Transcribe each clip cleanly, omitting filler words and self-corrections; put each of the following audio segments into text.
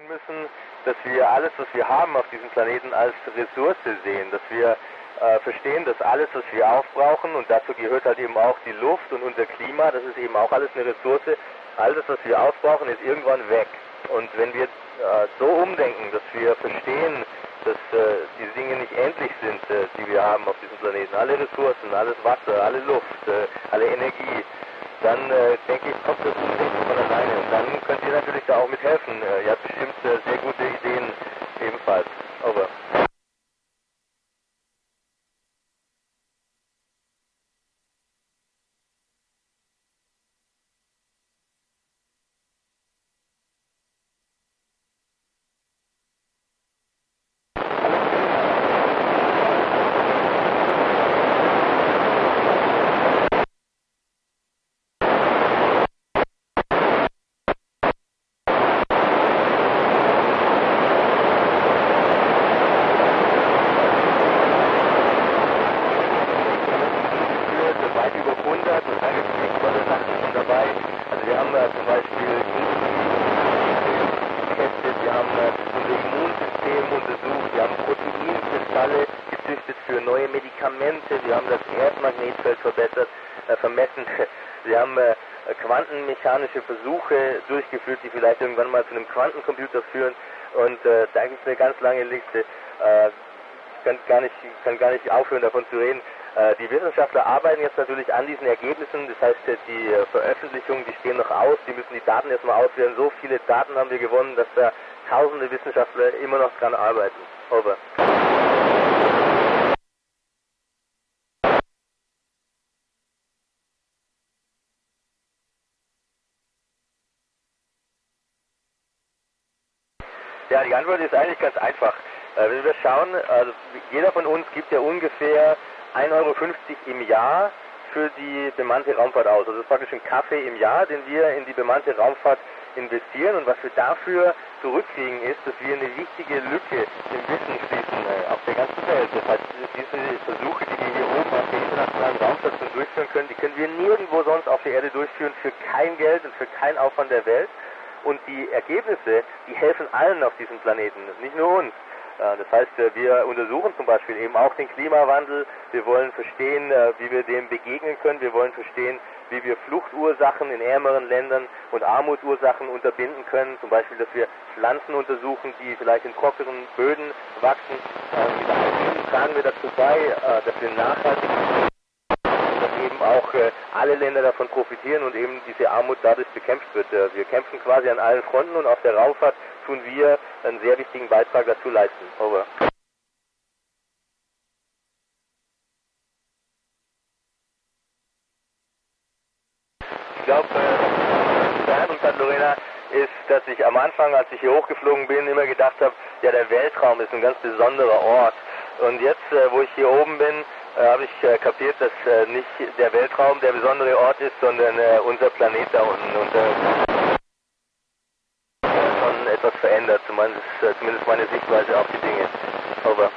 müssen, dass wir alles, was wir haben auf diesem Planeten, als Ressource sehen, dass wir verstehen, dass alles, was wir aufbrauchen, und dazu gehört halt eben auch die Luft und unser Klima, das ist eben auch alles eine Ressource, alles, was wir aufbrauchen, ist irgendwann weg. Und wenn wir so umdenken, dass wir verstehen, dass diese Dinge nicht endlich sind, die wir haben auf diesem Planeten, alle Ressourcen, alles Wasser, alle Luft, alle Energie, dann denke ich, kommt das nicht von alleine. Und dann könnt ihr natürlich da auch mithelfen. Ihr habt bestimmt sehr gute Ideen ebenfalls. Over. Wir haben quantenmechanische Versuche durchgeführt, die vielleicht irgendwann mal zu einem Quantencomputer führen, und da gibt es eine ganz lange Liste. Ich kann gar nicht aufhören, davon zu reden. Die Wissenschaftler arbeiten jetzt natürlich an diesen Ergebnissen, das heißt, die Veröffentlichungen, die stehen noch aus, die müssen die Daten erstmal auswerten. So viele Daten haben wir gewonnen, dass da tausende Wissenschaftler immer noch dran arbeiten. Over. Ja, die Antwort ist eigentlich ganz einfach. Wenn wir schauen, also jeder von uns gibt ja ungefähr 1,50 Euro im Jahr für die bemannte Raumfahrt aus. Also das ist praktisch ein Kaffee im Jahr, den wir in die bemannte Raumfahrt investieren. Und was wir dafür zurückkriegen, ist, dass wir eine wichtige Lücke im Wissen schließen auf der ganzen Welt. Das heißt, diese Versuche, die wir hier oben auf der internationalen Raumstation durchführen können, die können wir nirgendwo sonst auf der Erde durchführen, für kein Geld und für keinen Aufwand der Welt. Und die Ergebnisse, die helfen allen auf diesem Planeten, nicht nur uns. Das heißt, wir untersuchen zum Beispiel eben auch den Klimawandel. Wir wollen verstehen, wie wir dem begegnen können. Wir wollen verstehen, wie wir Fluchtursachen in ärmeren Ländern und Armutsursachen unterbinden können. Zum Beispiel, dass wir Pflanzen untersuchen, die vielleicht in trockenen Böden wachsen. Mit all dem tragen wir dazu bei, dass wir nachhaltig dass eben auch alle Länder davon profitieren und eben diese Armut dadurch bekämpft wird. Wir kämpfen quasi an allen Fronten, und auf der Raumfahrt tun wir einen sehr wichtigen Beitrag dazu leisten. Over. Ich glaube, Sam und Lorena, ist, dass ich am Anfang, als ich hier hochgeflogen bin, immer gedacht habe, ja, der Weltraum ist ein ganz besonderer Ort. Und jetzt, wo ich hier oben bin, habe ich kapiert, dass nicht der Weltraum der besondere Ort ist, sondern unser Planet da unten. Und schon etwas verändert, zumindest meine Sichtweise auf die Dinge. Over.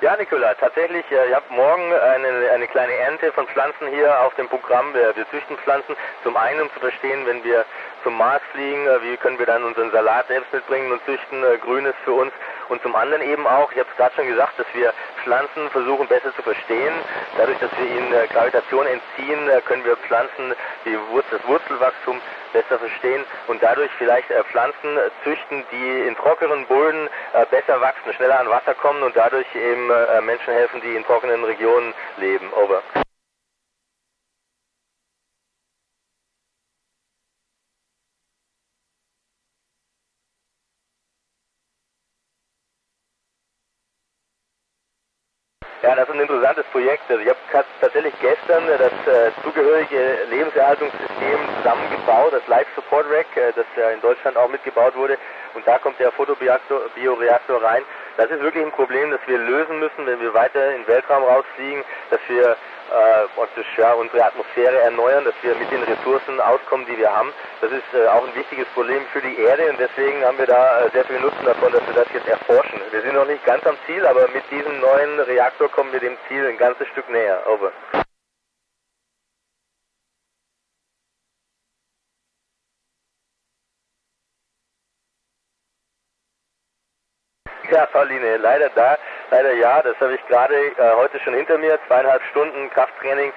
Ja, Nicola, tatsächlich, ich habe morgen eine kleine Ernte von Pflanzen hier auf dem Programm. Wir züchten Pflanzen, zum einen, um zu verstehen, wenn wir zum Mars fliegen, wie können wir dann unseren Salat selbst mitbringen und züchten, Grünes für uns. Und zum anderen eben auch, ich habe es gerade schon gesagt, dass wir Pflanzen versuchen besser zu verstehen. Dadurch, dass wir ihnen Gravitation entziehen, können wir Pflanzen, das Wurzelwachstum besser verstehen und dadurch vielleicht Pflanzen züchten, die in trockenen Böden besser wachsen, schneller an Wasser kommen und dadurch eben Menschen helfen, die in trockenen Regionen leben. Over. Ja, das ist ein interessantes Projekt. Also ich habe tatsächlich gestern das zugehörige Lebenserhaltungssystem zusammengebaut, das Life Support Rack, das ja in Deutschland auch mitgebaut wurde. Und da kommt der Photobioreaktor rein. Das ist wirklich ein Problem, das wir lösen müssen, wenn wir weiter in den Weltraum rausfliegen, dass wir praktisch ja, unsere Atmosphäre erneuern, dass wir mit den Ressourcen auskommen, die wir haben. Das ist auch ein wichtiges Problem für die Erde und deswegen haben wir da sehr viel Nutzen davon, dass wir das jetzt erforschen. Wir sind noch nicht ganz am Ziel, aber mit diesem neuen Reaktor kommen wir dem Ziel ein ganzes Stück näher. Over. Ja, Pauline, leider ja, das habe ich gerade heute schon hinter mir, 2,5 Stunden Krafttraining,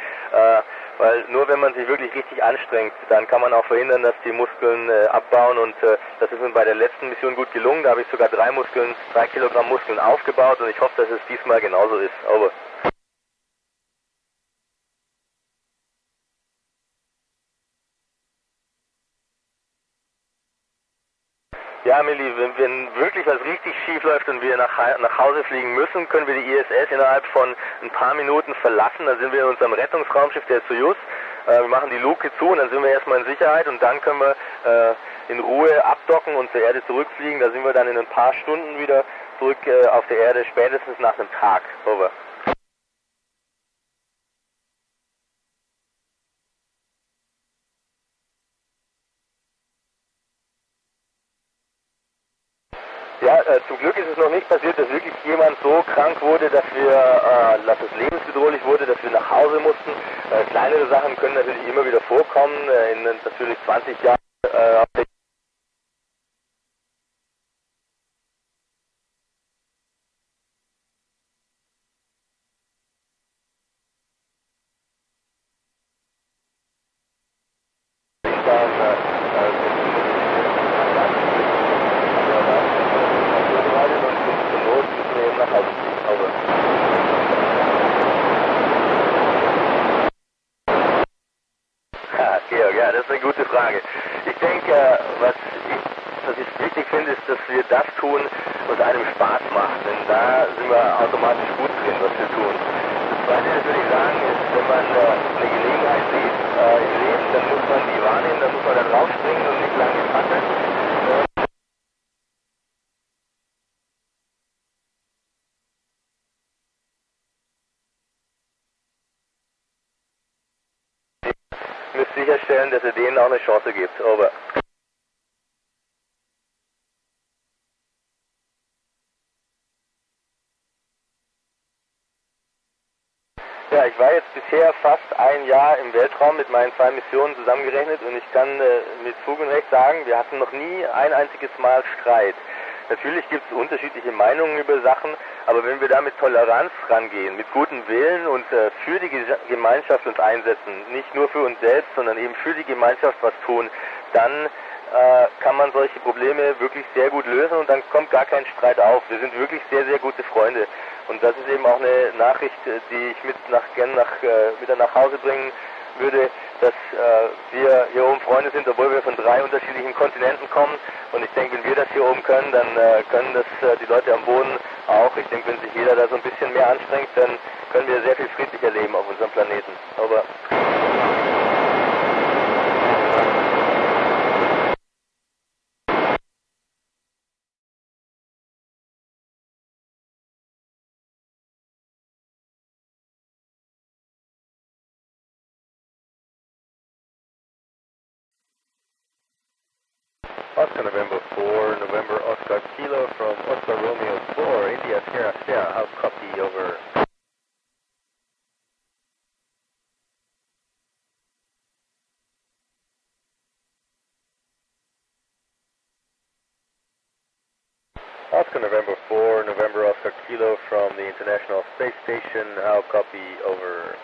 weil nur wenn man sich wirklich richtig anstrengt, dann kann man auch verhindern, dass die Muskeln abbauen und das ist mir bei der letzten Mission gut gelungen, da habe ich sogar 3 Kilogramm Muskeln aufgebaut und ich hoffe, dass es diesmal genauso ist. Over. Ja, Milli, wenn wirklich was richtig schief läuft und wir nach Hause fliegen müssen, können wir die ISS innerhalb von ein paar Minuten verlassen. Dann sind wir in unserem Rettungsraumschiff, der Soyuz. Wir machen die Luke zu und dann sind wir erstmal in Sicherheit und dann können wir in Ruhe abdocken und zur Erde zurückfliegen. Da sind wir dann in ein paar Stunden wieder zurück auf der Erde, spätestens nach einem Tag. Over. Ja, zum Glück ist es noch nicht passiert, dass wirklich jemand so krank wurde, dass es lebensbedrohlich wurde, dass wir nach Hause mussten. Kleinere Sachen können natürlich immer wieder vorkommen. In natürlich 20 Jahren Georg, ja, das ist eine gute Frage. Ich denke, was ich wichtig finde, ist, dass wir das tun, was einem Spaß macht. Denn da sind wir automatisch gut drin, was wir tun. Das Zweite, das würde ich sagen, ist, wenn man eine Gelegenheit sieht im Leben, dann muss man die wahrnehmen, dann muss man da draufspringen und nicht lange fackeln. Ihr müsst sicherstellen, dass ihr denen auch eine Chance gibt. Over. Ja, ich war jetzt bisher fast ein Jahr im Weltraum mit meinen 2 Missionen zusammengerechnet und ich kann mit Fug und Recht sagen, wir hatten noch nie ein einziges Mal Streit. Natürlich gibt es unterschiedliche Meinungen über Sachen, aber wenn wir da mit Toleranz rangehen, mit gutem Willen und für die Gemeinschaft uns einsetzen, nicht nur für uns selbst, sondern eben für die Gemeinschaft was tun, dann kann man solche Probleme wirklich sehr gut lösen und dann kommt gar kein Streit auf. Wir sind wirklich sehr, sehr gute Freunde. Und das ist eben auch eine Nachricht, die ich wieder nach Hause bringen würde, dass wir hier oben Freunde sind, obwohl wir von 3 unterschiedlichen Kontinenten kommen. Und ich denke, wenn wir das hier oben können, dann können das die Leute am Boden auch. Ich denke, wenn sich jeder da so ein bisschen mehr anstrengt, dann können wir sehr viel friedlicher leben auf unserem Planeten. Aber Oscar November 4, November Oscar Kilo from Oscar Romeo 4, India Sierra Sierra, how copy, over. Oscar November 4, November Oscar Kilo from the International Space Station, how copy, over.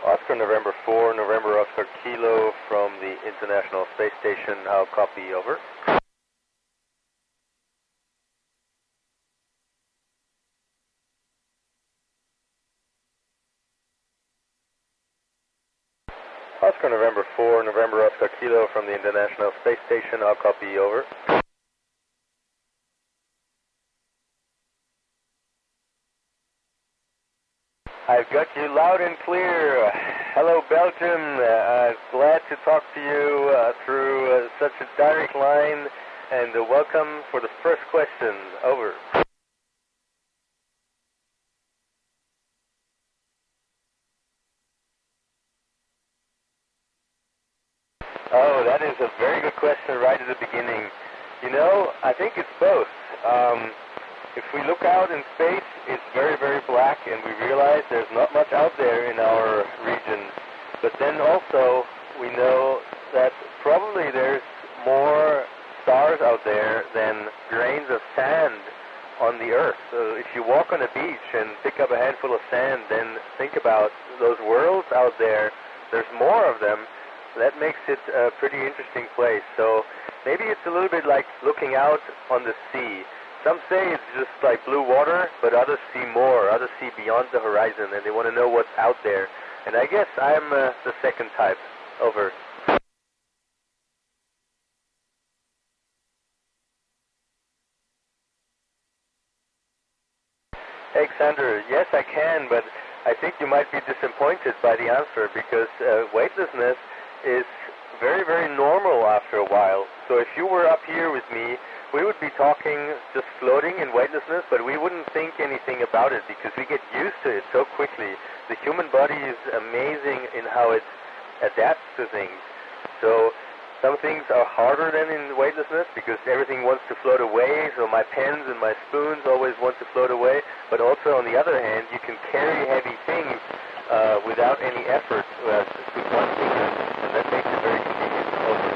Oscar November 4, November Oscar Kilo from the International Space Station, how copy, over. Oscar November 4, November Oscar Kilo from the International Space Station, how copy, over. I've got you loud and clear. Hello, Belgium. Glad to talk to you through such a direct line, and welcome for the first question. Over. Oh, that is a very good question right at the beginning. You know, I think it's both. If we look out in space, it's very, very black, and we realize there's not much out there in our region. But then also, we know that probably there's more stars out there than grains of sand on the Earth. So if you walk on a beach and pick up a handful of sand, then think about those worlds out there. There's more of them. That makes it a pretty interesting place. So maybe it's a little bit like looking out on the sea. Some say it's just like blue water, but others see more. Others see beyond the horizon, and they want to know what's out there. And I guess I'm the second type. Over. Hey, Xander, yes, I can, but I think you might be disappointed by the answer because weightlessness is very, very normal after a while. So if you were up here with me, we would be talking just floating in weightlessness, but we wouldn't think anything about it because we get used to it so quickly. The human body is amazing in how it adapts to things. So some things are harder than in weightlessness because everything wants to float away, so my pens and my spoons always want to float away. But also, on the other hand, you can carry heavy things without any effort with one finger, and that makes it very convenient. Also.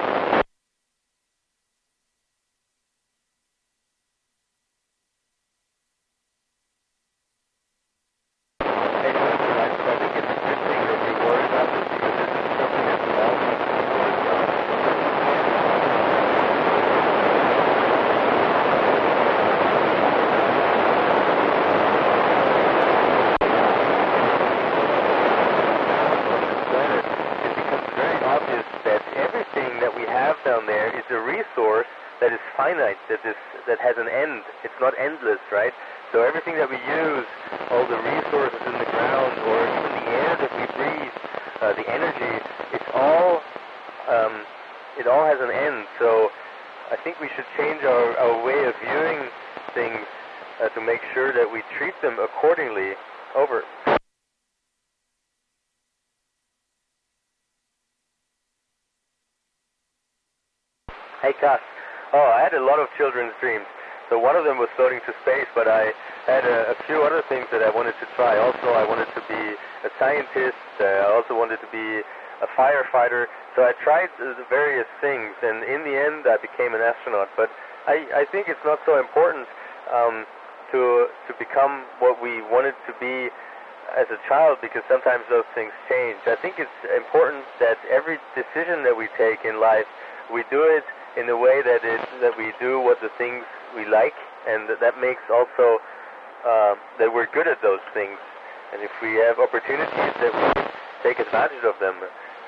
Hey, listen, I think it's a good thing that you worry about this because this is something that's long. Down there is a resource that is finite, that has an end. It's not endless, right? So everything that we use, all the resources in the ground, or even the air that we breathe, the energy, it all has an end. So I think we should change our way of viewing things to make sure that we treat them accordingly. Over. Hey, Cass. Oh, I had a lot of children's dreams. So one of them was floating to space, but I had a few other things that I wanted to try. Also, I wanted to be a scientist. I also wanted to be a firefighter. So I tried the various things, and in the end, I became an astronaut. But I think it's not so important to become what we wanted to be as a child, because sometimes those things change. I think it's important that every decision that we take in life, we do it in a way that we do what the things we like, and that makes also that we're good at those things. And if we have opportunities, that we take advantage of them.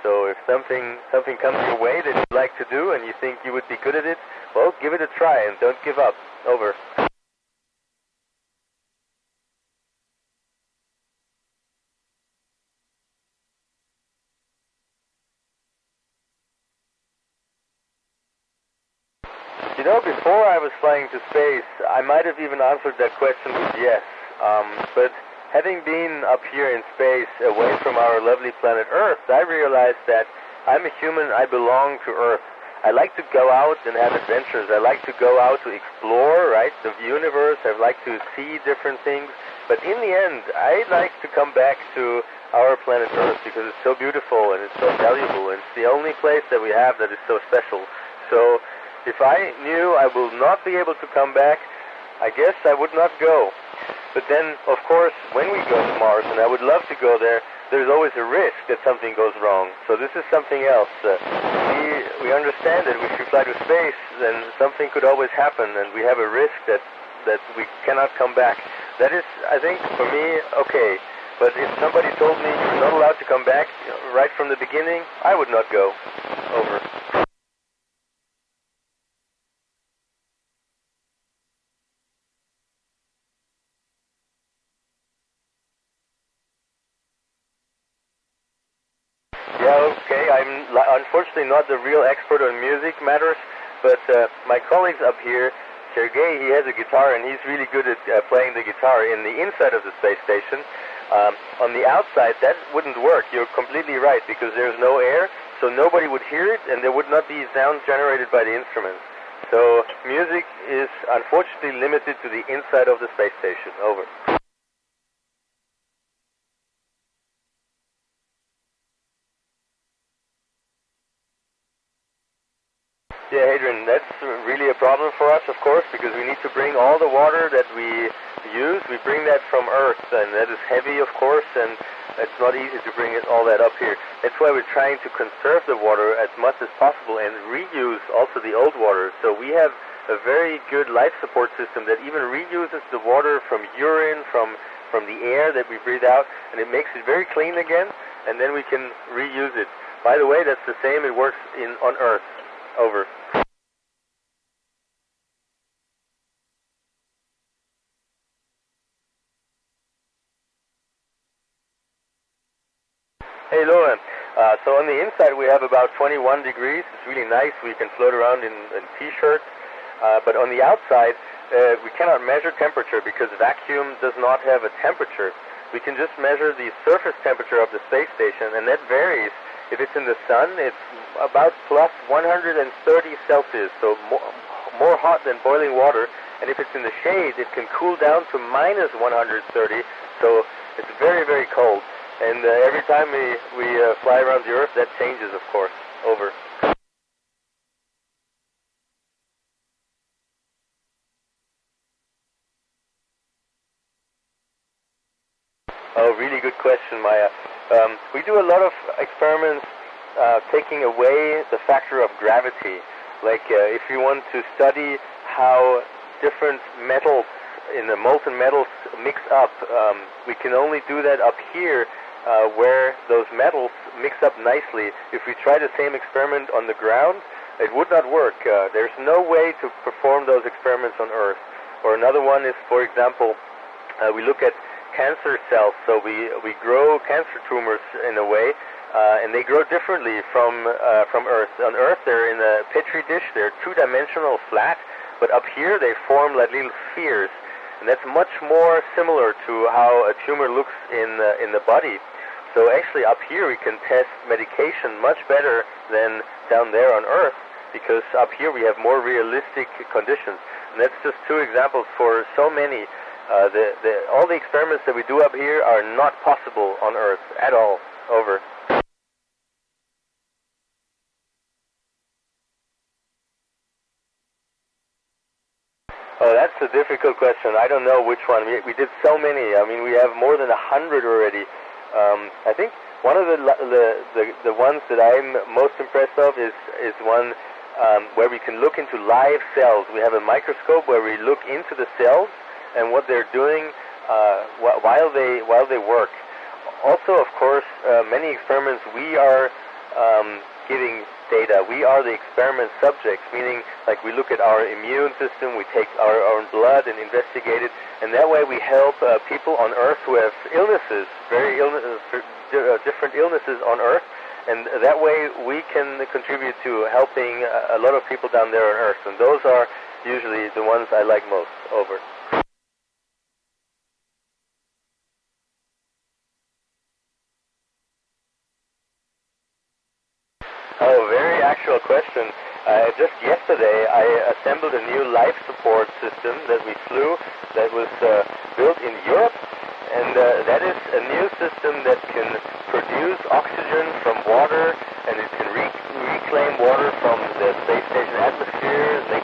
So if something comes your way that you like to do and you think you would be good at it, well, give it a try and don't give up. Over. You know, before I was flying to space, I might have even answered that question with yes. But having been up here in space, away from our lovely planet Earth, I realized that I'm a human, I belong to Earth. I like to go out and have adventures. I like to go out to explore, right, the universe. I like to see different things. But in the end, I like to come back to our planet Earth because it's so beautiful and it's so valuable. And it's the only place that we have that is so special. So if I knew I will not be able to come back, I guess I would not go. But then, of course, when we go to Mars, and I would love to go there, there's always a risk that something goes wrong. So this is something else. We understand that if we fly to space, then something could always happen, and we have a risk that we cannot come back. That is, I think, for me, okay. But if somebody told me you're not allowed to come back right from the beginning, I would not go. Over. Yeah, okay. Unfortunately not the real expert on music matters, but my colleagues up here, Sergei, he has a guitar and he's really good at playing the guitar in the inside of the space station. On the outside, that wouldn't work. You're completely right, because there's no air, so nobody would hear it, and there would not be sound generated by the instruments. So music is unfortunately limited to the inside of the space station. Over. Yeah, Hadrian, that's really a problem for us, of course, because we need to bring all the water that we use. We bring that from Earth, and that is heavy, of course, and it's not easy to bring all that up here. That's why we're trying to conserve the water as much as possible and reuse also the old water. So we have a very good life support system that even reuses the water from urine, from the air that we breathe out, and it makes it very clean again, and then we can reuse it. By the way, that's the same. It works on Earth. Over. Hey, Lauren. So on the inside we have about 21 degrees. It's really nice. We can float around in T-shirts. But on the outside, we cannot measure temperature because vacuum does not have a temperature. We can just measure the surface temperature of the space station, and that varies. If it's in the sun, it's about plus 130 Celsius, so more hot than boiling water. And if it's in the shade, it can cool down to minus 130, so it's very, very cold. And every time we fly around the Earth, that changes, of course. Over. Oh, really good question, Maya. We do a lot of experiments taking away the factor of gravity. Like if you want to study how different metals in the molten metals mix up, we can only do that up here where those metals mix up nicely. If we try the same experiment on the ground, it would not work. There's no way to perform those experiments on Earth. Or another one is, for example, we look at cancer cells. So we grow cancer tumors in a way, and they grow differently from Earth. On Earth, they're in a petri dish. They're two-dimensional, flat, but up here they form like little spheres, and that's much more similar to how a tumor looks in the body. So actually, up here we can test medication much better than down there on Earth, because up here we have more realistic conditions. And that's just two examples for so many. All the experiments that we do up here are not possible on Earth at all. Over. Oh, that's a difficult question. I don't know which one. We did so many. I mean, we have more than 100 already. I think one of the ones that I'm most impressed of is one where we can look into live cells. We have a microscope where we look into the cells and what they're doing while they work. Also, of course, many experiments we are giving data. We are the experiment subjects, meaning like we look at our immune system, we take our own blood and investigate it, and that way we help people on Earth who have illnesses, different illnesses on Earth, and that way we can contribute to helping a lot of people down there on Earth, and those are usually the ones I like most. Over. Oh, very actual question. Just yesterday, I assembled a new life support system that we flew that was built in Europe, and that is a new system that can produce oxygen from water, and it can reclaim water from the space station atmosphere, make